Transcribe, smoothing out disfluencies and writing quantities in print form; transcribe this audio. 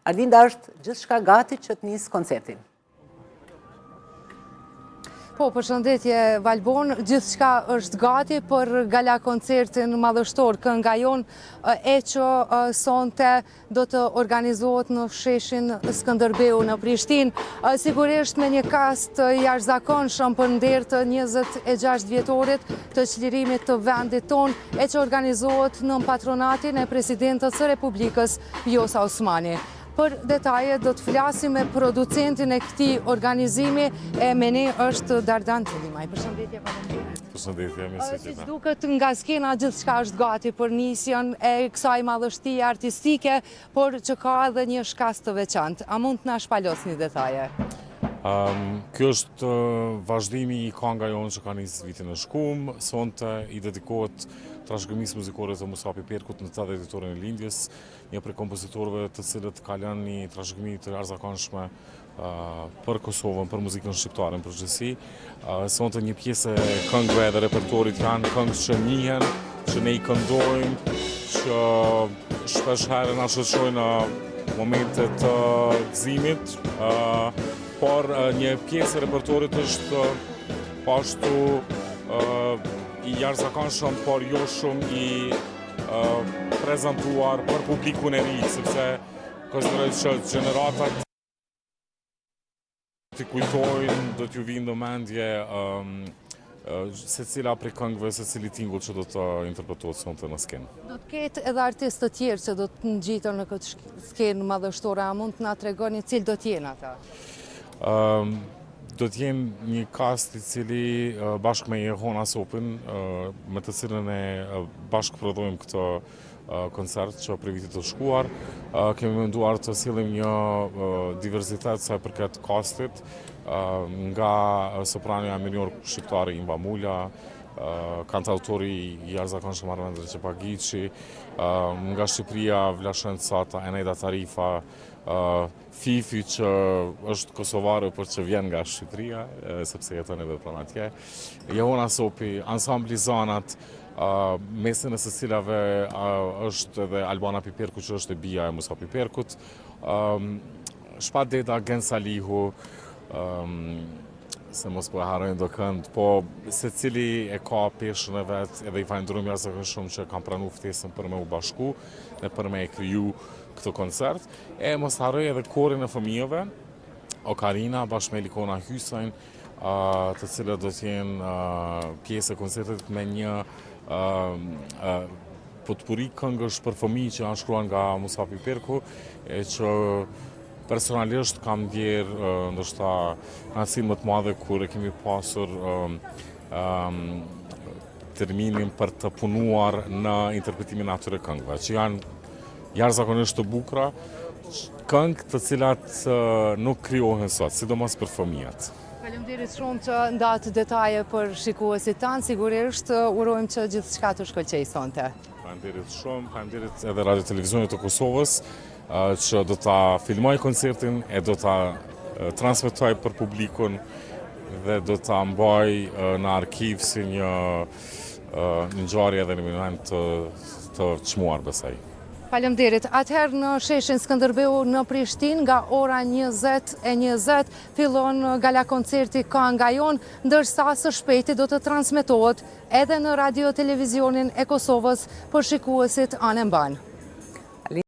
Arlinda, është gjithçka gati që të nisë koncertin? Po, përshëndetje Valbon, gjithçka është gati për gala koncertin madhështor Kënga Jon, e që sonte do të organizohet në sheshin Skënderbeu në Prishtinë, sigurisht me një kast jashtëzakonshëm për nder të 26 vjetorit të çlirimit të vendit ton, e që organizohet në patronatin e Presidentës së Republikës Vjosa Osmani. Për detaje do të flasim me producentin e këtij organizimi, e me ne është Dardan Çelimaj. Përshëndetje, faleminderit. Përshëndetje, mirë se Siç duket nga skena gjithçka është gati për nisjen e kësaj madhështie artistike, por që ka edhe një shkas të veçantë. A mund të na shpalosni detaje? Kjo është vazhdimi i Kënga Jon që ka nisë vitin e shkuar, sonte i dedikohet trashëgimisë muzikore të Musapi Perkut në 80 vjetorin e lindjes, një prej kompozitorëve të cilët ka lënë një trashëgimi të jashtëzakonshme për Kosovën, për muzikën shqiptare në përgjithësi. Sonte një pjesë e këngëve dhe repertorit janë këngë që njihen, që ne i këndojmë, që shpesh herë na shoqërojnë në momente të gëzimit, por një pjesë e repertorit është pashtu i jashtëzakonshëm, por jo shumë i prezentuar për publikun e ri, sepse konsideroj që gjeneratat të kujtojnë, do t'ju vinë në mendje secila prej këngëve, secili tingull që do të interpretohet sonte në skenë. Do të ketë edhe artistë të tjerë që do të ngjiten në këtë skenë madhështore, a mund të na tregoni cilë do t'jenë ata? Do t'jenë një kast i cili bashkë me Jehona Sopin, me të cilën e bashkë prodhojmë këtë koncert që për vitit të shkuar, kemi menduar të sillim një diversitet sa i përket kastit, nga sopranja minor shqiptare Imba Mula, kantautori i jashtëzakonshëm Armand Reçepagiçi, nga Shqipëria Vlashen Sata, Eneida Tarifa, Fifi që është kosovare për që vjen nga Shqipëria, sepse jeton edhe pranë atje, Jehona Sopi, ansambli Zanat, mesin e së cilave është edhe Albana Piperku që është e bija e Musa Piperkut, Shpat Deda, Gen Salihu, se mos po e harrojnë do kënd, po se cili e ka peshën e vetë, edhe i falenderojmë jashtëzakonisht që kam pranuar ftesën për me u bashku dhe për me e kriju këtë koncert. E mos harroj edhe korin e fëmijëve, Okarina bashkë me Likona Hysain, të cilët do të jenë pjesë e koncertit me një potpuri këngësh për fëmijë që janë shkruar nga Musa Piperku, e që personalisht kam ndjerë ndoshta kënaqësinë më të madhe kur e kemi pasur terminin për të punuar në interpretimin e atyre këngëve, që janë jashtëzakonisht të bukura, këngë të cilat nuk krijohen sot, sidomos për fëmijët. Faleminderit shumë që ndatë detaje për shikuesit tanë, sigurisht urojmë që gjithçka të shkëlqejë sonte. Faleminderit shumë, faleminderit edhe Radio Televizionit të Kosovës, që do ta filmoj koncertin e do ta transmetoj për publikun dhe do ta mbaj në arkiv si një ngjarje dhe një moment të çmuar besoj. Faleminderit. Atëherë në sheshin Skënderbeu në Prishtinë nga ora 20:20 fillon gala koncerti Kënga Jon, ndërsa së shpejti do të transmetohet edhe në Radio Televizionin e Kosovës për shikuesit anë mban.